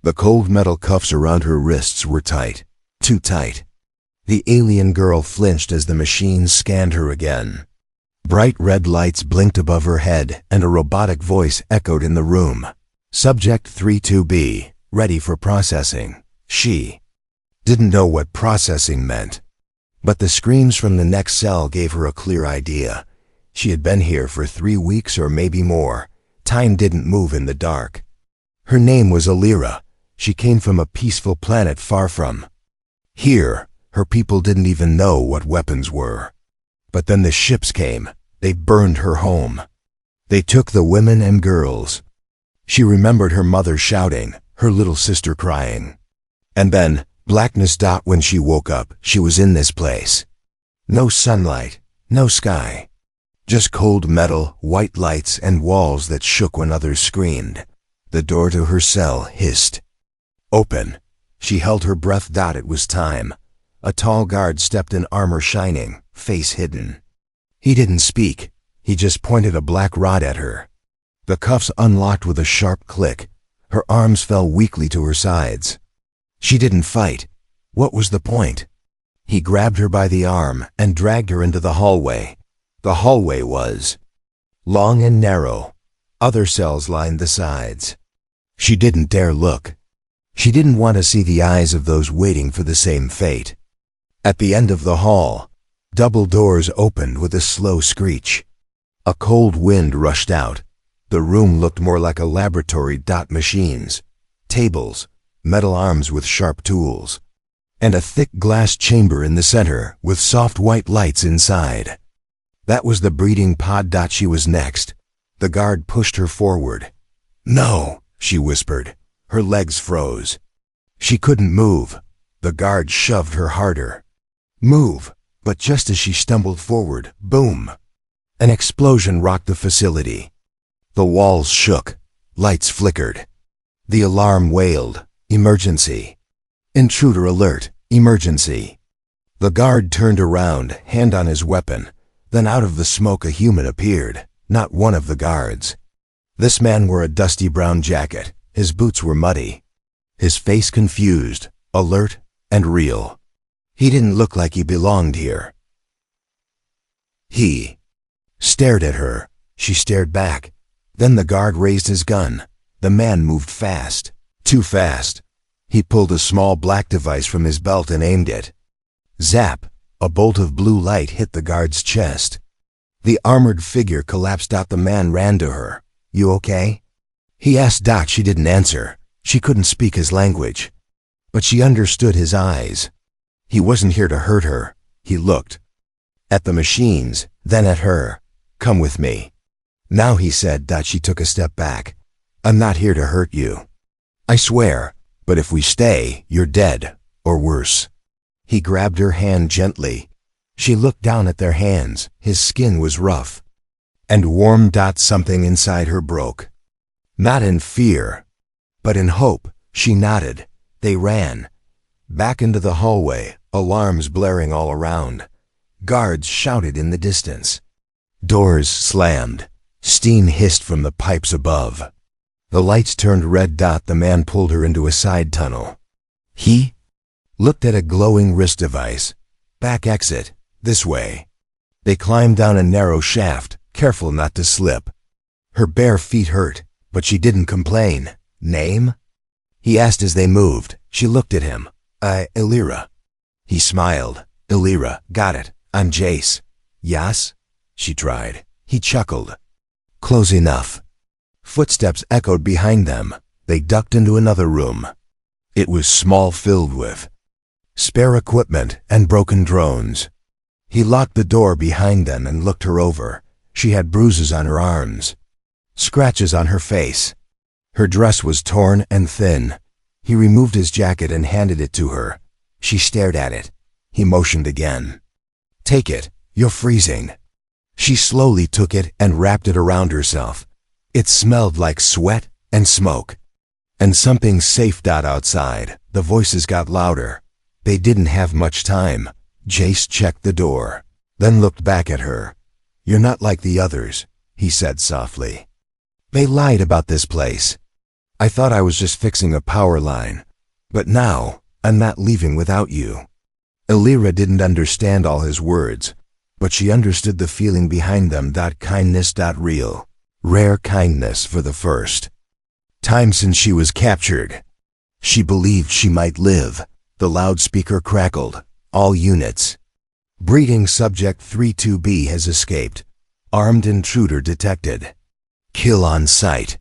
The cold metal cuffs around her wrists were tight. Too tight. The alien girl flinched as the machine scanned her again. Bright red lights blinked above her head, and a robotic voice echoed in the room. Subject 32B, ready for processing. She didn't know what processing meant, but the screams from the next cell gave her a clear idea. She had been here for 3 weeks or maybe more. Time didn't move in the dark. Her name was Alira. She came from a peaceful planet far from here. Her people didn't even know what weapons were. But then the ships came. They burned her home. They took the women and girls. She remembered her mother shouting, her little sister crying. And then, blackness. When she woke up, she was in this place. No sunlight, no sky. Just cold metal, white lights, and walls that shook when others screamed. The door to her cell hissed. Open. She held her breath. It was time. A tall guard stepped in, armor shining, face hidden. He didn't speak. He just pointed a black rod at her. The cuffs unlocked with a sharp click. Her arms fell weakly to her sides. She didn't fight. What was the point? He grabbed her by the arm and dragged her into the hallway. The hallway was long and narrow. Other cells lined the sides. She didn't dare look. She didn't want to see the eyes of those waiting for the same fate. At the end of the hall, double doors opened with a slow screech. A cold wind rushed out. The room looked more like a laboratory. Machines, tables, metal arms with sharp tools, and a thick glass chamber in the center with soft white lights inside. That was the breeding pod. She was next. The guard pushed her forward. No, she whispered. Her legs froze. She couldn't move. The guard shoved her harder. Move. But just as she stumbled forward, boom! An explosion rocked the facility. The walls shook. Lights flickered. The alarm wailed. Emergency. Intruder alert. Emergency. The guard turned around, hand on his weapon. Then out of the smoke a human appeared. Not one of the guards. This man wore a dusty brown jacket. His boots were muddy. His face confused, alert, and real. He didn't look like he belonged here. He stared at her. She stared back. Then the guard raised his gun. The man moved fast. Too fast. He pulled a small black device from his belt and aimed it. Zap! A bolt of blue light hit the guard's chest. The armored figure collapsed. The man ran to her. You okay? He asked. She didn't answer. She couldn't speak his language. But she understood his eyes. He wasn't here to hurt her. He looked at the machines, then at her. Come with me. Now, he said. She took a step back. I'm not here to hurt you. I swear. But if we stay, you're dead, or worse. He grabbed her hand gently. She looked down at their hands. His skin was rough and warm. Something inside her broke. Not in fear, but in hope. She nodded. They ran. Back into the hallway, alarms blaring all around. Guards shouted in the distance. Doors slammed. Steam hissed from the pipes above. The lights turned red. The man pulled her into a side tunnel. He looked at a glowing wrist device. Back exit. This way. They climbed down a narrow shaft, careful not to slip. Her bare feet hurt, but she didn't complain. Name? He asked as they moved. She looked at him. Alira. He smiled. Alira, got it. I'm Jace. Yas? She tried. He chuckled. Close enough. Footsteps echoed behind them. They ducked into another room. It was small, filled with spare equipment and broken drones. He locked the door behind them and looked her over. She had bruises on her arms, scratches on her face. Her dress was torn and thin. He removed his jacket and handed it to her. She stared at it. He motioned again. Take it. You're freezing. She slowly took it and wrapped it around herself. It smelled like sweat and smoke. And something safe. Outside, the voices got louder. They didn't have much time. Jace checked the door, then looked back at her. You're not like the others, he said softly. They lied about this place. I thought I was just fixing a power line. But now, I'm not leaving without you." Alira didn't understand all his words, but she understood the feeling behind them. Kindness. Real, rare kindness for the first time since she was captured. She believed she might live. The loudspeaker crackled. "All units. Breeding subject 32B has escaped. Armed intruder detected. Kill on sight."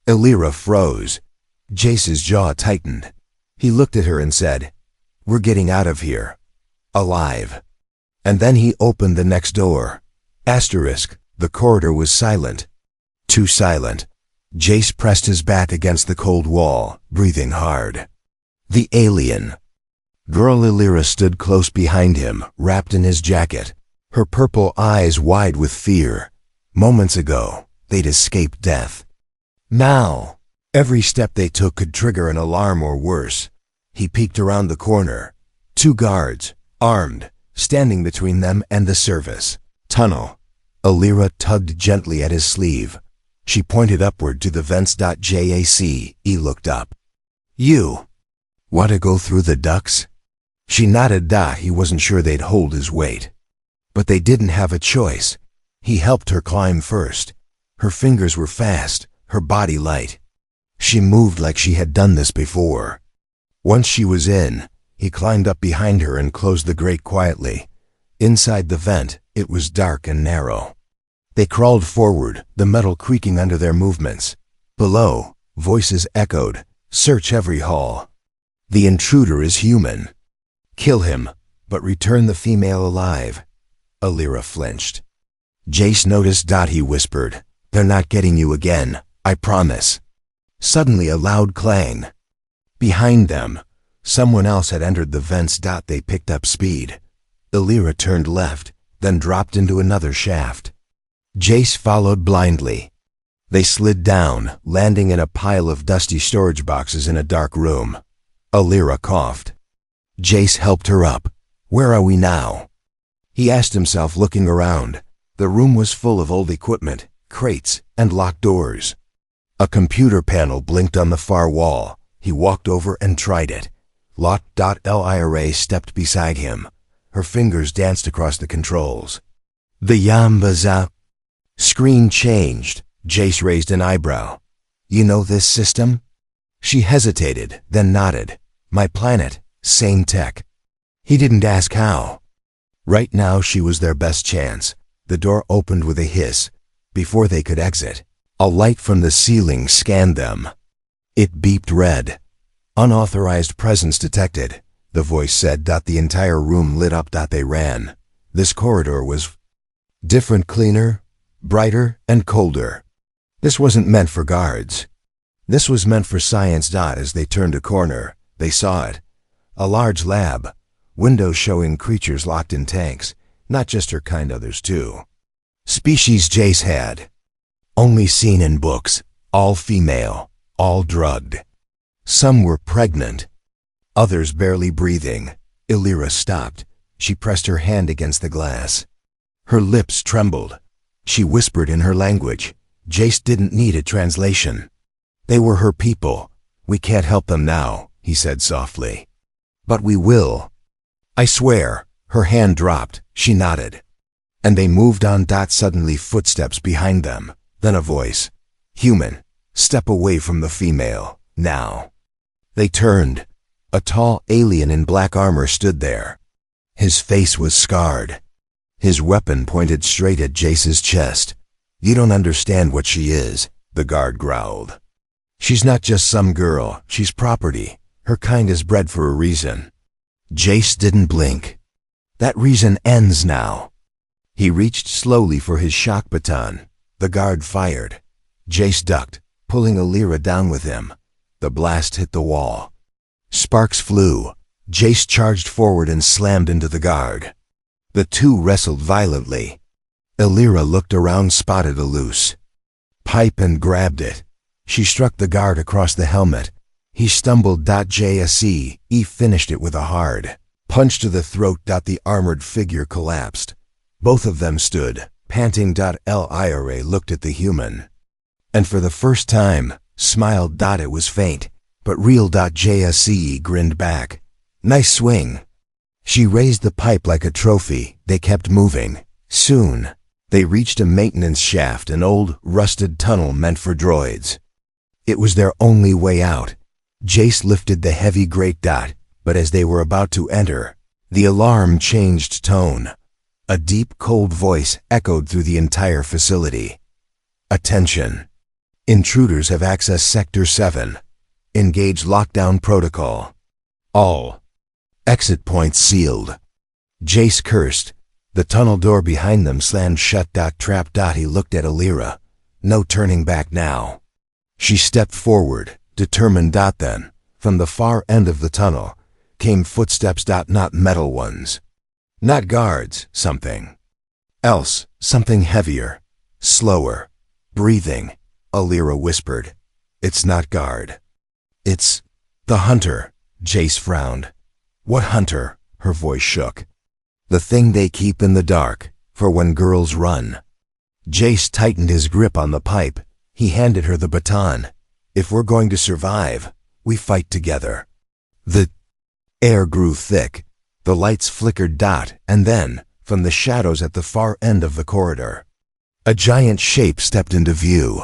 Alira froze. Jace's jaw tightened. He looked at her and said, "We're getting out of here. Alive." And then he opened the next door. The corridor was silent. Too silent. Jace pressed his back against the cold wall, breathing hard. The alien. Girl Alira stood close behind him, wrapped in his jacket, her purple eyes wide with fear. Moments ago, they'd escaped death. Now, every step they took could trigger an alarm or worse. He peeked around the corner. 2 guards, armed, standing between them and the service tunnel. Alira tugged gently at his sleeve. She pointed upward to the vents. Jace looked up. "You want to go through the ducts?" She nodded. He wasn't sure they'd hold his weight. But they didn't have a choice. He helped her climb first. Her fingers were fast, her body light. She moved like she had done this before. Once she was in, he climbed up behind her and closed the grate quietly. Inside the vent, it was dark and narrow. They crawled forward, the metal creaking under their movements. Below, voices echoed, "Search every hall. The intruder is human. Kill him, but return the female alive." Alira flinched. Jace noticed. He whispered, "They're not getting you again, I promise." Suddenly a loud clang. Behind them, someone else had entered the vents. They picked up speed. Alira turned left, then dropped into another shaft. Jace followed blindly. They slid down, landing in a pile of dusty storage boxes in a dark room. Alira coughed. Jace helped her up. "Where are we now?" He asked himself, looking around. The room was full of old equipment, crates, and locked doors. A computer panel blinked on the far wall. He walked over and tried it. Locked. Alira stepped beside him. Her fingers danced across the controls. The Yambaza screen changed. Jace raised an eyebrow. "You know this system?" She hesitated, then nodded. "My planet, same tech." He didn't ask how. Right now she was their best chance. The door opened with a hiss. Before they could exit, a light from the ceiling scanned them. It beeped red. "Unauthorized presence detected," the voice said. The entire room lit up. They ran. This corridor was different, cleaner, brighter, and colder. This wasn't meant for guards. This was meant for science. As they turned a corner, they saw it. A large lab, windows showing creatures locked in tanks, not just her kind, others too. Species Jace had only seen in books, all female, all drugged. Some were pregnant, others barely breathing. Alira stopped. She pressed her hand against the glass. Her lips trembled. She whispered in her language. Jace didn't need a translation. "They were her people. We can't help them now," he said softly. "But we will. I swear." Her hand dropped. She nodded. And they moved on. Suddenly footsteps behind them. Then a voice. "Human, step away from the female, now." They turned. A tall alien in black armor stood there. His face was scarred. His weapon pointed straight at Jace's chest. "You don't understand what she is," the guard growled. "She's not just some girl. She's property. Her kind is bred for a reason." Jace didn't blink. "That reason ends now." He reached slowly for his shock baton. The guard fired. Jace ducked, pulling Alira down with him. The blast hit the wall. Sparks flew. Jace charged forward and slammed into the guard. The two wrestled violently. Alira looked around, spotted a loose pipe and grabbed it. She struck the guard across the helmet. He stumbled. Jace finished it with a hard punch to the throat. The armored figure collapsed. Both of them stood, panting. Alira looked at the human. And for the first time, smiled. It was faint, but real. JSE grinned back. Nice swing. She raised the pipe like a trophy. They kept moving. Soon, they reached a maintenance shaft, an old, rusted tunnel meant for droids. It was their only way out. Jace lifted the heavy grate. But as they were about to enter, the alarm changed tone. A deep, cold voice echoed through the entire facility. Attention. Intruders have accessed Sector 7. Engage lockdown protocol. All exit points sealed. Jace cursed. The tunnel door behind them slammed shut. Trapped. He looked at Alira. No turning back now. She stepped forward, determined. Then, from the far end of the tunnel, came footsteps. Not metal ones. Not guards. Something else. Something heavier. Slower. Breathing. Alira whispered. It's not guard. It's the hunter. Jace frowned. What hunter? Her voice shook. The thing they keep in the dark, for when girls run. Jace tightened his grip on the pipe. He handed her the baton. If we're going to survive, we fight together. The air grew thick. The lights flickered. And then, from the shadows at the far end of the corridor, a giant shape stepped into view.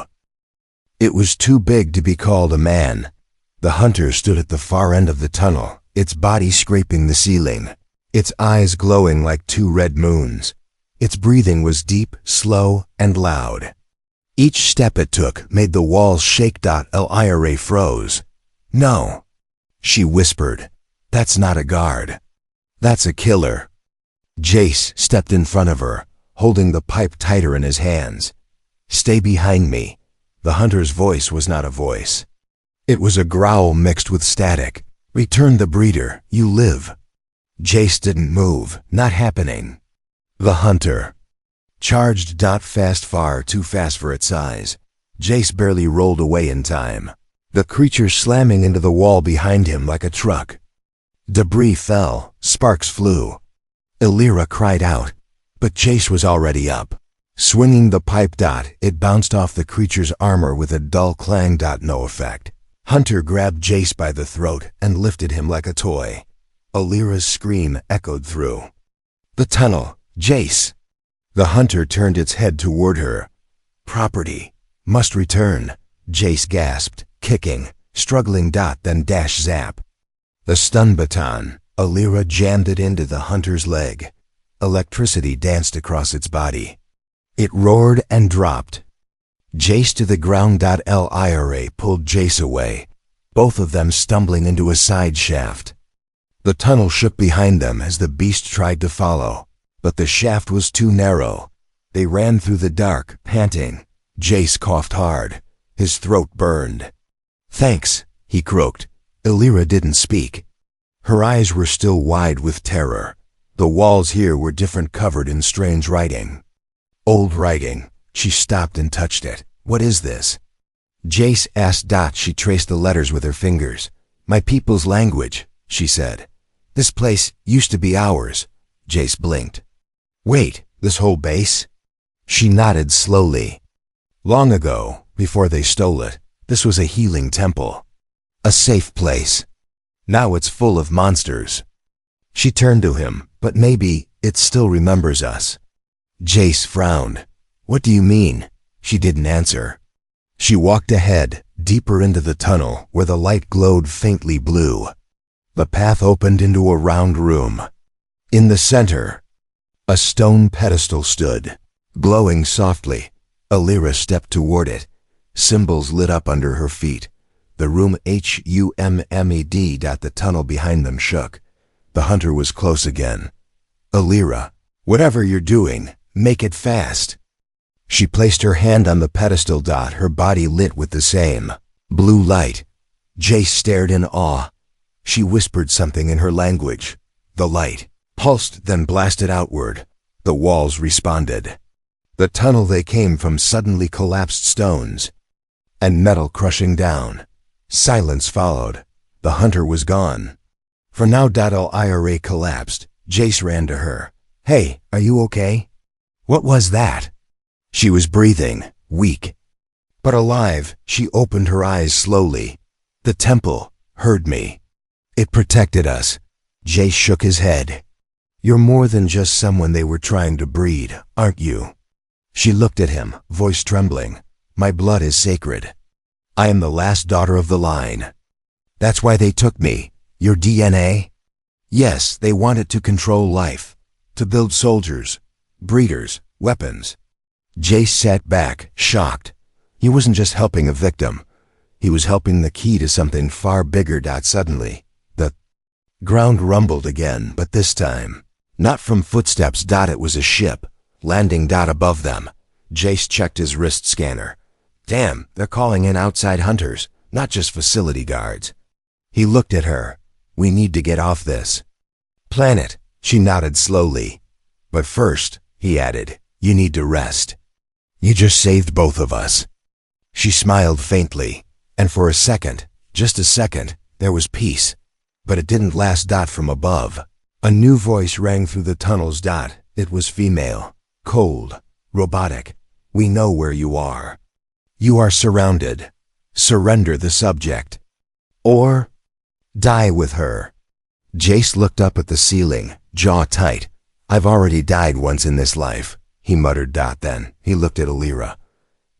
It was too big to be called a man. The hunter stood at the far end of the tunnel, its body scraping the ceiling, its eyes glowing like two red moons. Its breathing was deep, slow, and loud. Each step it took made the walls shake. Alira froze. No, she whispered. That's not a guard. That's a killer. Jace stepped in front of her, holding the pipe tighter in his hands. Stay behind me. The hunter's voice was not a voice. It was a growl mixed with static. Return the breeder, you live. Jace didn't move, not happening. The hunter charged. Fast, far too fast for its size. Jace barely rolled away in time, the creature slamming into the wall behind him like a truck. Debris fell, sparks flew. Alira cried out, but Jace was already up. Swinging the pipe. It bounced off the creature's armor with a dull clang. No effect. Hunter grabbed Jace by the throat and lifted him like a toy. Alira's scream echoed through the tunnel. Jace! The hunter turned its head toward her. Property. Must return. Jace gasped, kicking, struggling. Then dash zap. The stun baton. Alira jammed it into the hunter's leg. Electricity danced across its body. It roared and dropped. Jace to the ground. Alira pulled Jace away, both of them stumbling into a side shaft. The tunnel shook behind them as the beast tried to follow, but the shaft was too narrow. They ran through the dark, panting. Jace coughed hard. His throat burned. Thanks, he croaked. Alira didn't speak. Her eyes were still wide with terror. The walls here were different, covered in strange writing. Old writing. She stopped and touched it. What is this? Jace asked. She traced the letters with her fingers. My people's language, she said. This place used to be ours. Jace blinked. Wait, this whole base? She nodded slowly. Long ago, before they stole it, this was a healing temple. A safe place. Now it's full of monsters. She turned to him. But maybe it still remembers us. Jace frowned. What do you mean? She didn't answer. She walked ahead, deeper into the tunnel, where the light glowed faintly blue. The path opened into a round room. In the center, a stone pedestal stood, glowing softly. Alira stepped toward it. Symbols lit up under her feet. The room HUMMED. The tunnel behind them shook. The hunter was close again. Alira, whatever you're doing, make it fast. She placed her hand on the pedestal. Her body lit with the same blue light. Jace stared in awe. She whispered something in her language. The light pulsed, then blasted outward. The walls responded. The tunnel they came from suddenly collapsed, stones and metal crushing down. Silence followed. The hunter was gone. For now. Alira collapsed. Jace ran to her. Hey, are you okay? What was that? She was breathing, weak. But alive, she opened her eyes slowly. The temple heard me. It protected us. Jace shook his head. You're more than just someone they were trying to breed, aren't you? She looked at him, voice trembling. My blood is sacred. I am the last daughter of the line. That's why they took me. Your DNA? Yes, they wanted to control life. To build soldiers, breeders, weapons. Jace sat back, shocked. He wasn't just helping a victim. He was helping the key to something far bigger. Suddenly, the ground rumbled again, but this time, not from footsteps. It was a ship, landing above them. Jace checked his wrist scanner. Damn, they're calling in outside hunters, not just facility guards. He looked at her. We need to get off this planet. She nodded slowly. But first, he added, you need to rest. You just saved both of us. She smiled faintly, and for a second, just a second, there was peace. But it didn't last. From above, a new voice rang through the tunnels. It was female, cold, robotic. We know where you are. You are surrounded. Surrender the subject. Or die with her. Jace looked up at the ceiling, jaw tight. I've already died once in this life, he muttered. Then he looked at Alira.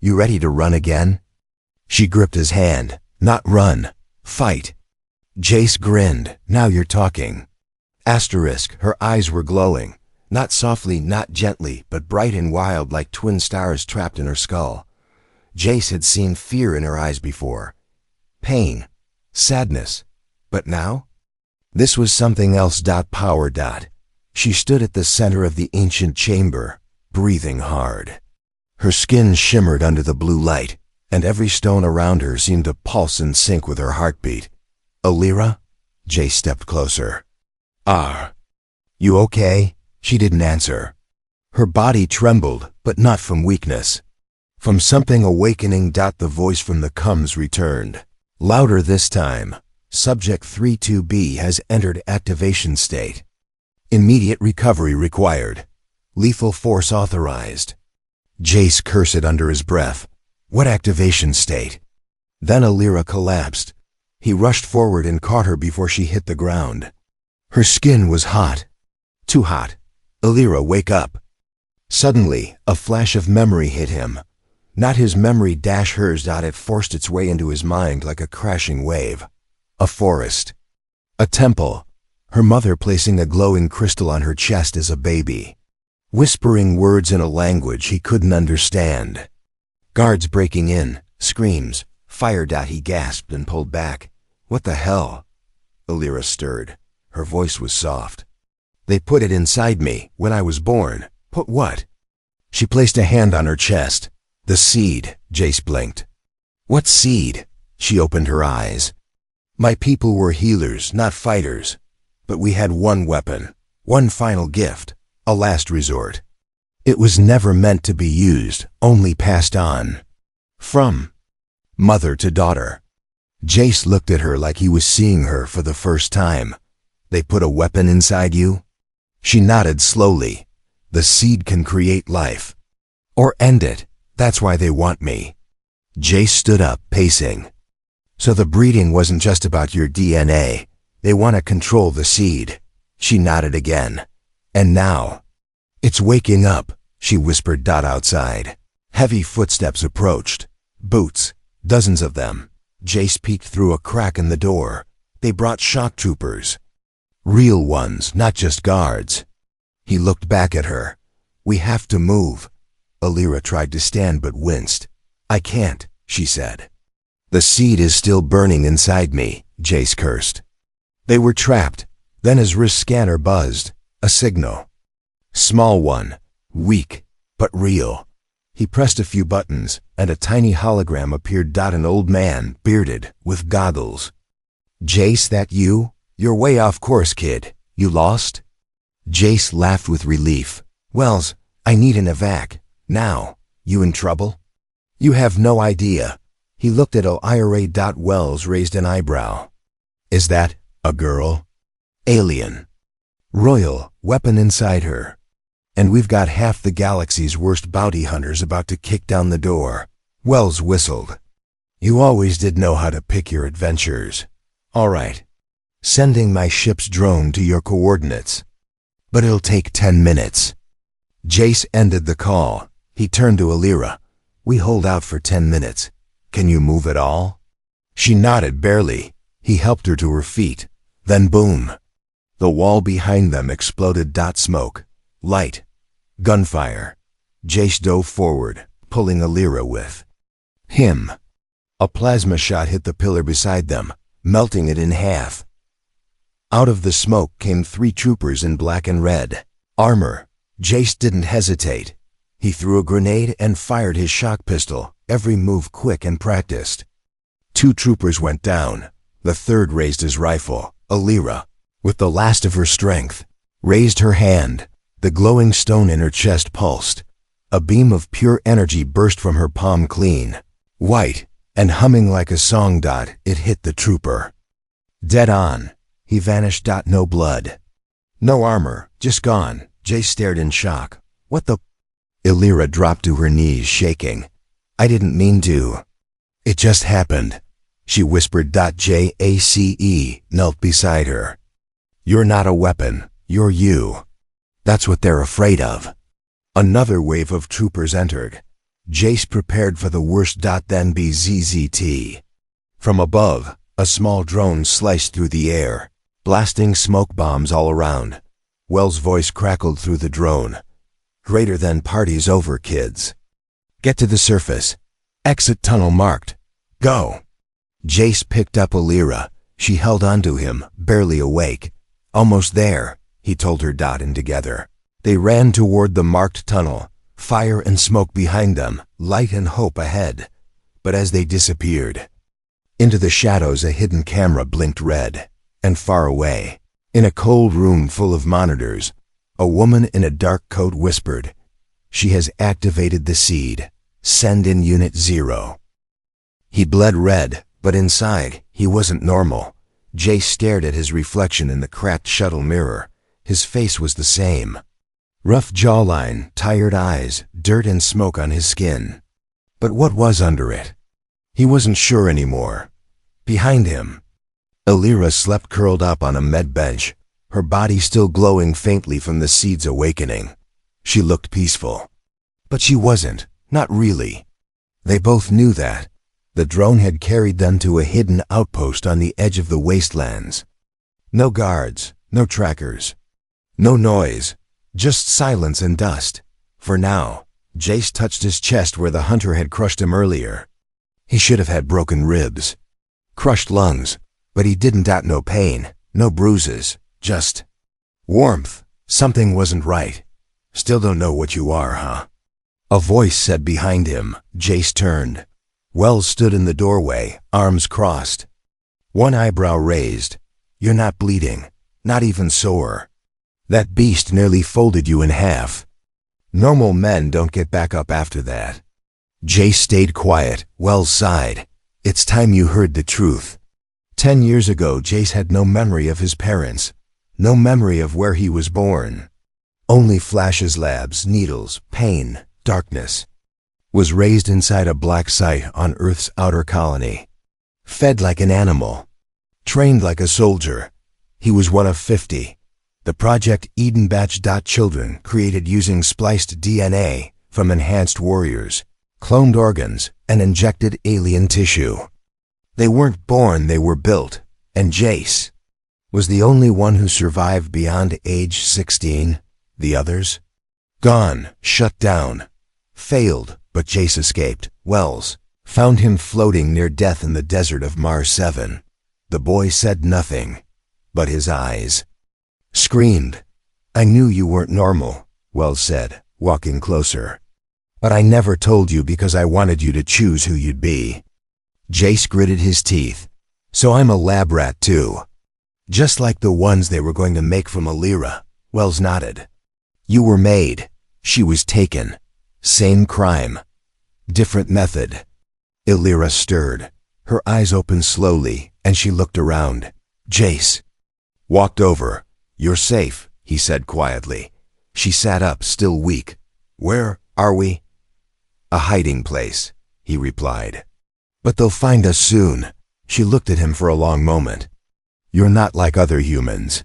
You ready to run again? She gripped his hand. Not run. Fight. Jace grinned. Now you're talking. Asterisk, her eyes were glowing. Not softly, not gently, but bright and wild like twin stars trapped in her skull. Jace had seen fear in her eyes before. Pain. Sadness. But now? This was something else. Power. She stood at the center of the ancient chamber, breathing hard. Her skin shimmered under the blue light, and every stone around her seemed to pulse and sync with her heartbeat. Alira? Jace stepped closer. You okay? She didn't answer. Her body trembled, but not from weakness. From something awakening. The voice from the coms returned. Louder this time. Subject 32B has entered activation state. Immediate recovery required. Lethal force authorized. Jace cursed under his breath. What activation state? Then Alira collapsed. He rushed forward and caught her before she hit the ground. Her skin was hot. Too hot. Alira, wake up. Suddenly, a flash of memory hit him. Not his memory, hers. It forced its way into his mind like a crashing wave. A forest. A temple. Her mother placing a glowing crystal on her chest as a baby. Whispering words in a language he couldn't understand. Guards breaking in. Screams. Fire. He gasped and pulled back. What the hell? Alira stirred. Her voice was soft. They put it inside me when I was born. Put what? She placed a hand on her chest. The seed. Jace blinked. What seed? She opened her eyes. My people were healers, not fighters. But we had one weapon, one final gift, a last resort. It was never meant to be used, only passed on. From mother to daughter. Jace looked at her like he was seeing her for the first time. They put a weapon inside you? She nodded slowly. The seed can create life. Or end it. That's why they want me. Jace stood up, pacing. So the breeding wasn't just about your DNA. They want to control the seed. She nodded again. And now, it's waking up, she whispered. Outside. Heavy footsteps approached. Boots, dozens of them. Jace peeked through a crack in the door. They brought shock troopers. Real ones, not just guards. He looked back at her. We have to move. Alira tried to stand but winced. I can't, she said. The seed is still burning inside me, Jace cursed. They were trapped. Then his wrist scanner buzzed. A signal. Small one. Weak, but real. He pressed a few buttons, and a tiny hologram appeared. An old man, bearded, with goggles. Jace, that you? You're way off course, kid. You lost? Jace laughed with relief. Wells, I need an evac. Now. You in trouble? You have no idea. He looked at Ira. Wells raised an eyebrow. Is that a girl? Alien. Royal, weapon inside her. And we've got half the galaxy's worst bounty hunters about to kick down the door. Wells whistled. You always did know how to pick your adventures. All right. Sending my ship's drone to your coordinates. But it'll take 10 minutes. Jace ended the call. He turned to Alira. We hold out for 10 minutes. Can you move at all? She nodded barely. He helped her to her feet. Then boom. The wall behind them exploded. Smoke. Light. Gunfire. Jace dove forward, pulling Alira with him. A plasma shot hit the pillar beside them, melting it in half. Out of the smoke came 3 troopers in black and red armor. Jace didn't hesitate. He threw a grenade and fired his shock pistol, every move quick and practiced. 2 troopers went down. The third raised his rifle. Alira, with the last of her strength, raised her hand. The glowing stone in her chest pulsed. A beam of pure energy burst from her palm, clean, white, and humming like a song. It hit the trooper. Dead on. He vanished. No blood. No armor, just gone. Jace stared in shock. What the? Alira dropped to her knees, shaking. I didn't mean to. It just happened, she whispered. Jace knelt beside her. You're not a weapon, you're you. That's what they're afraid of. Another wave of troopers entered. Jace prepared for the worst. Then BZZT. From above, a small drone sliced through the air, blasting smoke bombs all around. Wells' voice crackled through the drone. Greater than party's over, kids. Get to the surface. Exit tunnel marked. Go. Jace picked up Alira. She held onto him, barely awake. Almost there, he told her. And together, they ran toward the marked tunnel, fire and smoke behind them, light and hope ahead. But as they disappeared into the shadows, a hidden camera blinked red. And far away, in a cold room full of monitors, a woman in a dark coat whispered, She has activated the seed. Send in Unit 0. He bled red, but inside, he wasn't normal. Jace stared at his reflection in the cracked shuttle mirror. His face was the same. Rough jawline, tired eyes, dirt and smoke on his skin. But what was under it? He wasn't sure anymore. Behind him, Alira slept curled up on a med bench, her body still glowing faintly from the seed's awakening. She looked peaceful. But she wasn't, not really. They both knew that. The drone had carried them to a hidden outpost on the edge of the wastelands. No guards, no trackers. No noise, just silence and dust. For now, Jace touched his chest where the hunter had crushed him earlier. He should have had broken ribs, crushed lungs, but he didn't. No pain, no bruises, just warmth. Something wasn't right. Still don't know what you are, huh? A voice said behind him. Jace turned. Wells stood in the doorway, arms crossed. One eyebrow raised. You're not bleeding, not even sore. That beast nearly folded you in half. Normal men don't get back up after that. Jace stayed quiet. Wells sighed. It's time you heard the truth. 10 years ago, Jace had no memory of his parents, no memory of where he was born. Only flashes, labs, needles, pain, darkness. Was raised inside a black site on Earth's outer colony. Fed like an animal. Trained like a soldier. He was one of 50. The Project Eden batch. Children created using spliced DNA from enhanced warriors, cloned organs, and injected alien tissue. They weren't born, they were built. And Jace was the only one who survived beyond age 16. The others? Gone, shut down, failed, but Jace escaped. Wells found him floating near death in the desert of Mars 7. The boy said nothing, but his eyes screamed. I knew you weren't normal, Wells said, walking closer. But I never told you because I wanted you to choose who you'd be. Jace gritted his teeth. So I'm a lab rat too. Just like the ones they were going to make from Alira. Wells nodded. You were made. She was taken. Same crime. Different method. Alira stirred. Her eyes opened slowly, and she looked around. Jace walked over. You're safe, he said quietly. She sat up, still weak. Where are we? A hiding place, he replied. But they'll find us soon. She looked at him for a long moment. You're not like other humans.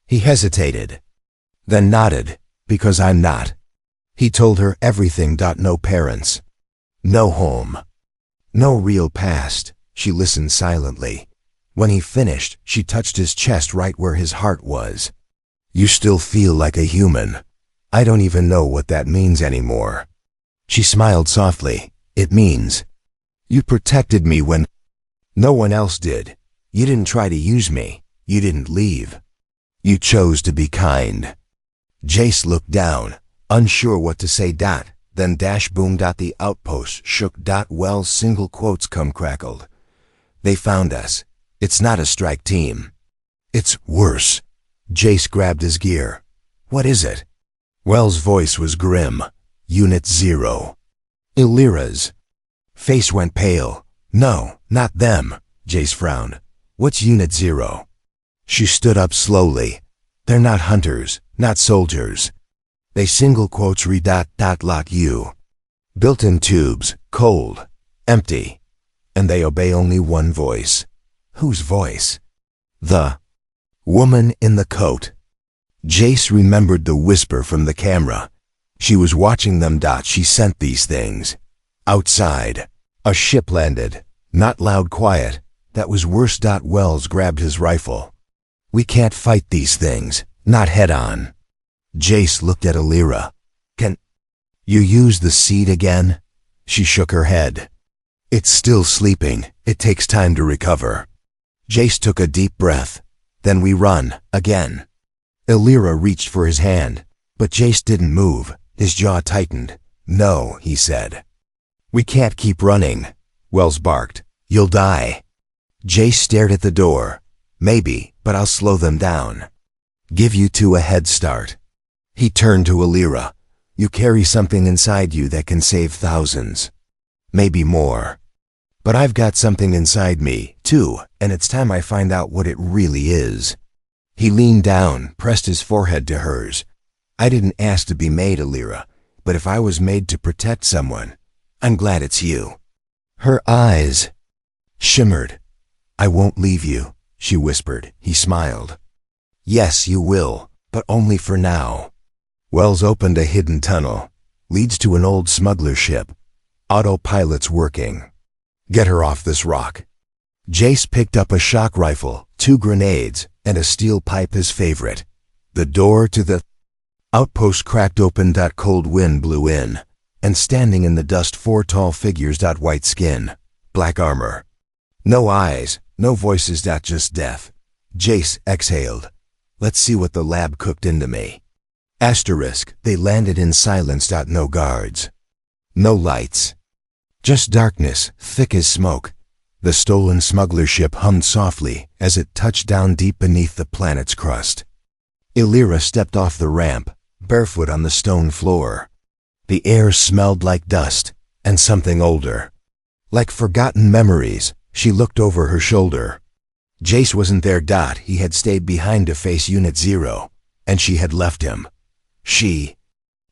He hesitated, then nodded, because I'm not. He told her everything. No parents, no home, no real past. She listened silently. When he finished, she touched his chest right where his heart was. You still feel like a human. I don't even know what that means anymore. She smiled softly. It means you protected me when no one else did. You didn't try to use me. You didn't leave. You chose to be kind. Jace looked down, unsure what to say. Then boom. The outpost shook. Wells single quotes come crackled. They found us. It's not a strike team. It's worse. Jace grabbed his gear. What is it? Wells' voice was grim. Unit 0. Illyra's face went pale. No, not them. Jace frowned. What's Unit 0? She stood up slowly. They're not hunters, not soldiers. They single quotes lock you. Built-in tubes, cold, empty. And they obey only one voice. Whose voice? The woman in the coat. Jace remembered the whisper from the camera. She was watching them. She sent these things. Outside, a ship landed. Not loud, quiet. That was worse. Wells grabbed his rifle. We can't fight these things, not head-on. Jace looked at Illyra. Can you use the seed again? She shook her head. It's still sleeping. It takes time to recover. Jace took a deep breath. Then we run, again. Illyra reached for his hand, but Jace didn't move. His jaw tightened. No, he said. We can't keep running. Wells barked. You'll die. Jace stared at the door. Maybe, but I'll slow them down. Give you two a head start. He turned to Illyra. You carry something inside you that can save thousands. Maybe more. But I've got something inside me, too, and it's time I find out what it really is. He leaned down, pressed his forehead to hers. I didn't ask to be made, Illyra, but if I was made to protect someone, I'm glad it's you. Her eyes shimmered. I won't leave you, she whispered. He smiled. Yes, you will, but only for now. Wells opened a hidden tunnel. Leads to an old smuggler ship. Autopilot's working. Get her off this rock. Jace picked up a shock rifle, 2 grenades, and a steel pipe, his favorite. The door to the outpost cracked open. Cold wind blew in, and standing in the dust 4 tall figures. White skin, black armor. No eyes, no voices. Just death. Jace exhaled. Let's see what the lab cooked into me. Asterisk, they landed in silence. No guards. No lights. Just darkness, thick as smoke. The stolen smuggler ship hummed softly as it touched down deep beneath the planet's crust. Illyra stepped off the ramp, barefoot on the stone floor. The air smelled like dust, and something older. Like forgotten memories. She looked over her shoulder. Jace wasn't there. He had stayed behind to face Unit 0, and she had left him. She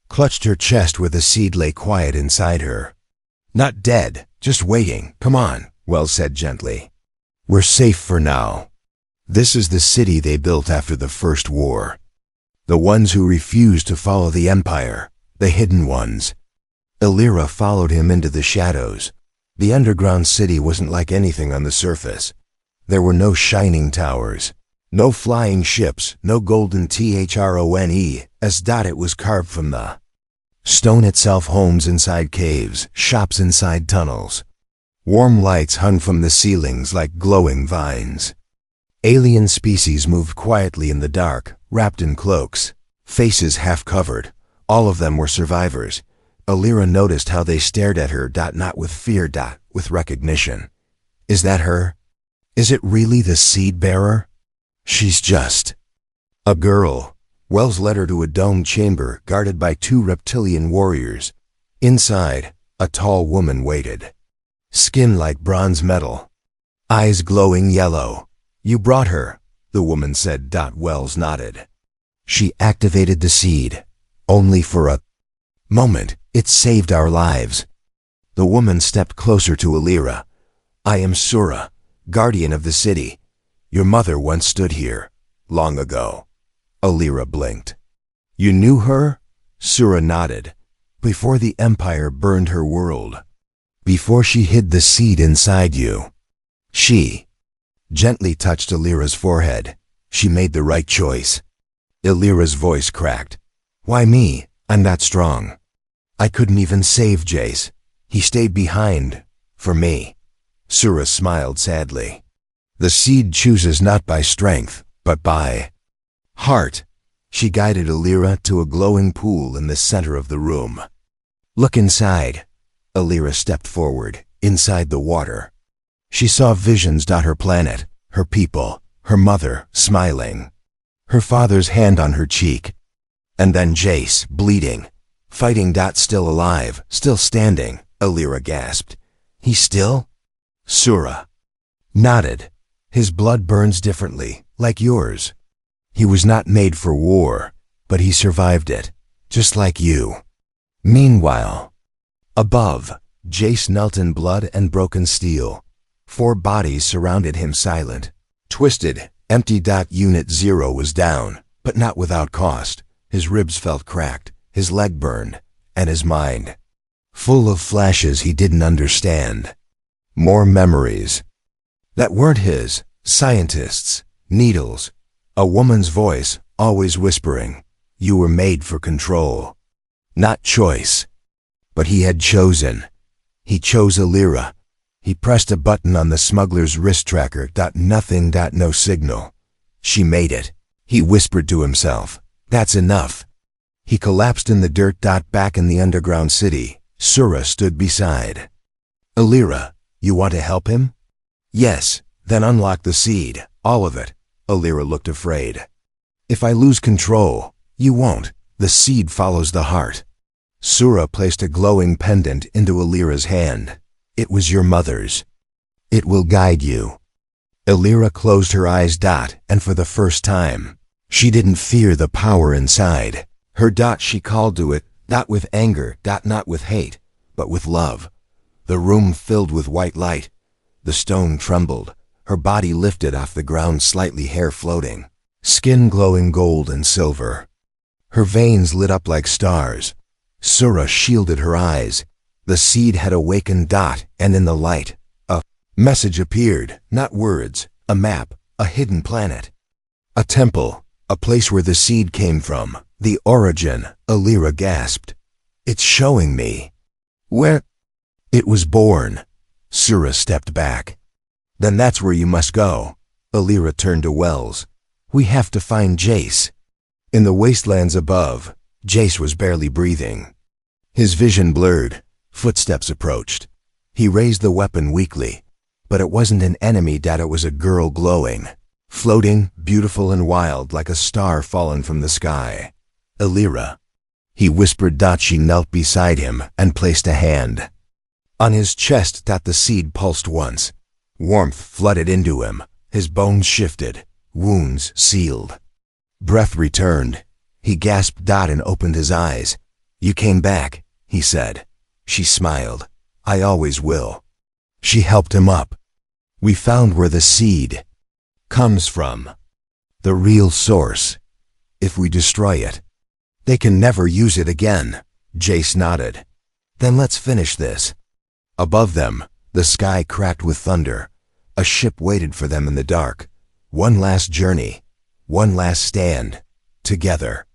clutched her chest where the seed lay quiet inside her. Not dead, just waiting. Come on, Wells said gently. We're safe for now. This is the city they built after the First War. The ones who refused to follow the Empire, the hidden ones. Illyra followed him into the shadows. The underground city wasn't like anything on the surface. There were no shining towers, no flying ships, no golden throne, as it was carved from the stone itself. Homes inside caves, shops inside tunnels. Warm lights hung from the ceilings like glowing vines. Alien species moved quietly in the dark, wrapped in cloaks, faces half covered. All of them were survivors. Illyra noticed how they stared at her. Not with fear, with recognition. Is that her? Is it really the seed bearer? She's just a girl. Wells led her to a domed chamber guarded by 2 reptilian warriors. Inside, a tall woman waited. Skin like bronze metal. Eyes glowing yellow. You brought her, the woman said. Wells nodded. She activated the seed. Only for a moment. It saved our lives. The woman stepped closer to Alira. I am Sura, guardian of the city. Your mother once stood here, long ago. Alira blinked. You knew her? Sura nodded. Before the Empire burned her world. Before she hid the seed inside you. She gently touched Alira's forehead. She made the right choice. Alira's voice cracked. Why me? I'm not strong. I couldn't even save Jace. He stayed behind. For me. Sura smiled sadly. The seed chooses not by strength, but by heart. She guided Alira to a glowing pool in the center of the room. Look inside. Alira stepped forward, inside the water. She saw visions. Her planet, her people, her mother, smiling. Her father's hand on her cheek. And then Jace, bleeding. Fighting. Still alive, still standing, Alira gasped. He still? Sura nodded. His blood burns differently, like yours. He was not made for war, but he survived it, just like you. Meanwhile, above, Jace knelt in blood and broken steel. 4 bodies surrounded him silent. Twisted, empty. Unit 0 was down, but not without cost. His ribs felt cracked, his leg burned, and his mind full of flashes he didn't understand. More memories that weren't his, scientists, needles, a woman's voice, always whispering, you were made for control, not choice. But he had chosen. He chose Alira. He pressed a button on the smuggler's wrist tracker. Nothing. No signal. She made it. He whispered to himself, that's enough. He collapsed in the dirt. Back in the underground city, Sura stood beside. Alira, you want to help him? Yes, then unlock the seed, all of it. Alira looked afraid. If I lose control, you won't. The seed follows the heart. Sura placed a glowing pendant into Alira's hand. It was your mother's. It will guide you. Alira closed her eyes. And for the first time, she didn't fear the power inside. Her. She called to it, not with anger. Not with hate, but with love. The room filled with white light. The stone trembled. Her body lifted off the ground, slightly, hair floating. Skin glowing gold and silver. Her veins lit up like stars. Sura shielded her eyes. The seed had awakened. And in the light, a message appeared, not words, a map, a hidden planet. A temple, a place where the seed came from, the origin. Alira gasped. It's showing me where it was born. Sura stepped back. Then that's where you must go. Alira turned to Wells. We have to find Jace. In the wastelands above, Jace was barely breathing. His vision blurred. Footsteps approached. He raised the weapon weakly. But it wasn't an enemy. It was a girl glowing. Floating, beautiful and wild, like a star fallen from the sky. Alira. He whispered. She knelt beside him and placed a hand on his chest. The seed pulsed once. Warmth flooded into him. His bones shifted. Wounds sealed. Breath returned. He gasped. And opened his eyes. You came back, he said. She smiled. I always will. She helped him up. We found where the seed comes from. The real source. If we destroy it, they can never use it again. Jace nodded. Then let's finish this. Above them, the sky cracked with thunder. A ship waited for them in the dark. One last journey. One last stand. Together.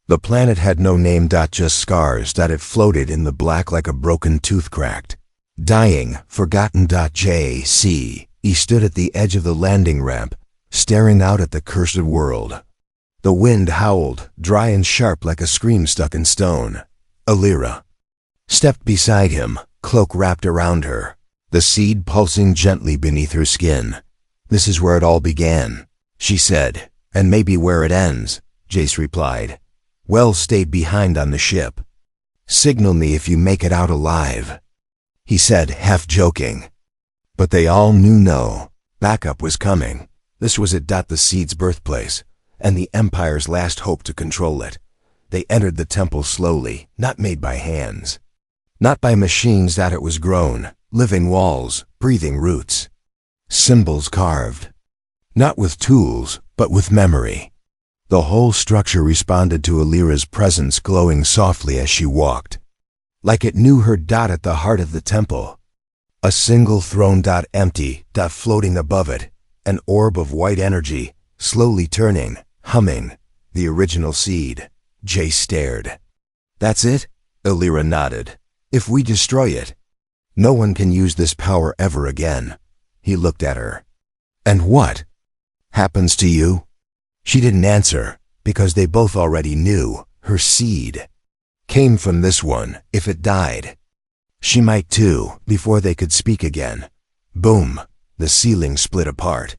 The planet had no name. Just scars. It floated in the black like a broken tooth cracked. Dying, forgotten. JC. He stood at the edge of the landing ramp, staring out at the cursed world. The wind howled, dry and sharp like a scream stuck in stone. Alira stepped beside him, cloak wrapped around her, the seed pulsing gently beneath her skin. This is where it all began, she said, and maybe where it ends, Jace replied. Wells stayed behind on the ship. Signal me if you make it out alive, he said, half joking. But they all knew no. Backup was coming. This was it. The seed's birthplace, and the Empire's last hope to control it. They entered the temple slowly, not made by hands. Not by machines that it was grown, living walls, breathing roots. Symbols carved. Not with tools, but with memory. The whole structure responded to Alira's presence, glowing softly as she walked. Like it knew her. At the heart of the temple. A single throne. Empty. Floating above it. An orb of white energy, slowly turning, humming. The original seed. Jay stared. That's it? Alira nodded. If we destroy it, no one can use this power ever again. He looked at her. And what happens to you? She didn't answer, because they both already knew her seed came from this one. If it died, she might too. Before they could speak again, boom, the ceiling split apart.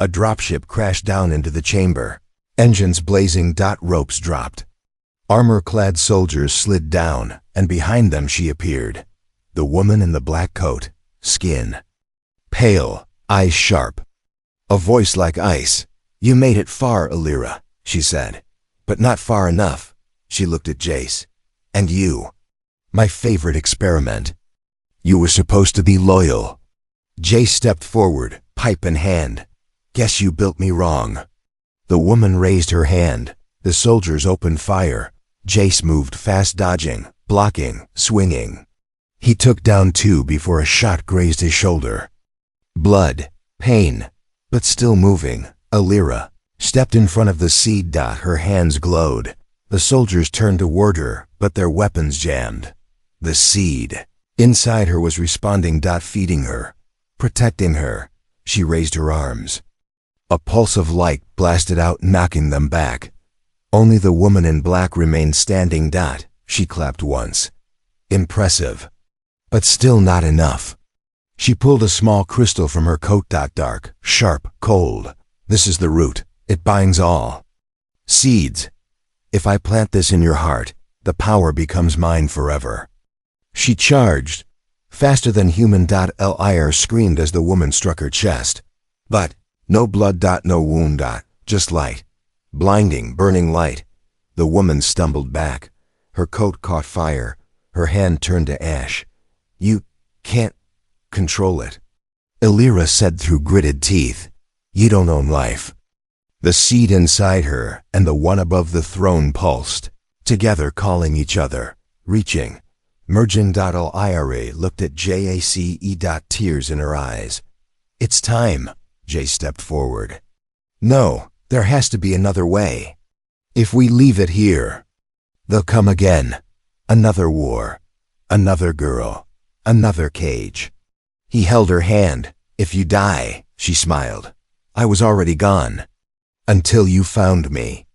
A dropship crashed down into the chamber. Engines blazing. Ropes dropped. Armor-clad soldiers slid down, and behind them she appeared. The woman in the black coat, skin pale, eyes sharp, a voice like ice. You made it far, Alira, she said. But not far enough. She looked at Jace. And you. My favorite experiment. You were supposed to be loyal. Jace stepped forward, pipe in hand. Guess you built me wrong. The woman raised her hand. The soldiers opened fire. Jace moved fast, dodging, blocking, swinging. He took down two before a shot grazed his shoulder. Blood, pain, but still moving. Alira stepped in front of the seed. Her hands glowed. The soldiers turned toward her, but their weapons jammed. The seed inside her was responding. Feeding her, protecting her. She raised her arms. A pulse of light blasted out, knocking them back. Only the woman in black remained standing. She clapped once. Impressive. But still not enough. She pulled a small crystal from her coat. Dark, sharp, cold. This is the root. It binds all seeds. If I plant this in your heart, the power becomes mine forever. She charged. Faster than human. Lir screamed as the woman struck her chest. But no blood. No wound. Just light. Blinding, burning light. The woman stumbled back. Her coat caught fire. Her hand turned to ash. You can't control it, Alira said through gritted teeth. You don't own life. The seed inside her and the one above the throne pulsed, together calling each other, reaching, merging. Ira looked at Jace. Tears in her eyes. It's time, Jay stepped forward. No, there has to be another way. If we leave it here, they'll come again. Another war, another girl, another cage. He held her hand. If you die, she smiled. I was already gone. Until you found me.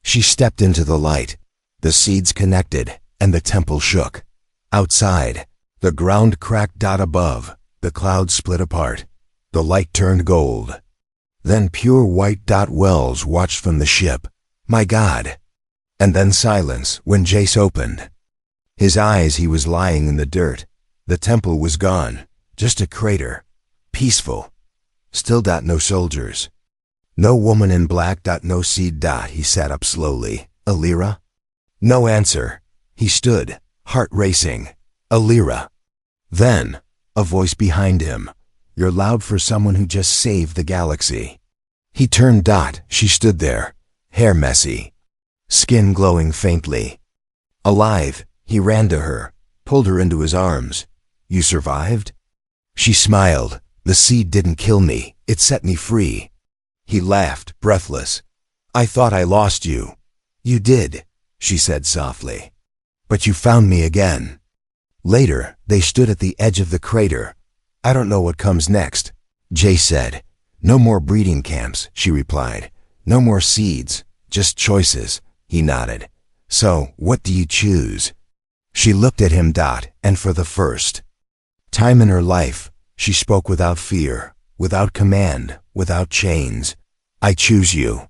She stepped into the light. The seeds connected, and the temple shook. Outside, the ground cracked. Above, the clouds split apart. The light turned gold. Then pure white. Wells watched from the ship. My God. And then silence when Jace opened his eyes. He was lying in the dirt. The temple was gone. Just a crater. Peaceful. Still. No soldiers. No woman in black. No seed. He sat up slowly. Alira? No answer. He stood, heart racing. Alira. Then, a voice behind him. You're loud for someone who just saved the galaxy. He turned. She stood there, hair messy, skin glowing faintly. Alive, he ran to her, pulled her into his arms. You survived? She smiled. The seed didn't kill me, it set me free. He laughed, breathless. I thought I lost you. You did, she said softly. But you found me again. Later, they stood at the edge of the crater. I don't know what comes next, Jay said. No more breeding camps, she replied. No more seeds, just choices, he nodded. So, what do you choose? She looked at him. And for the first time in her life, she spoke without fear, without command, without chains. I choose you.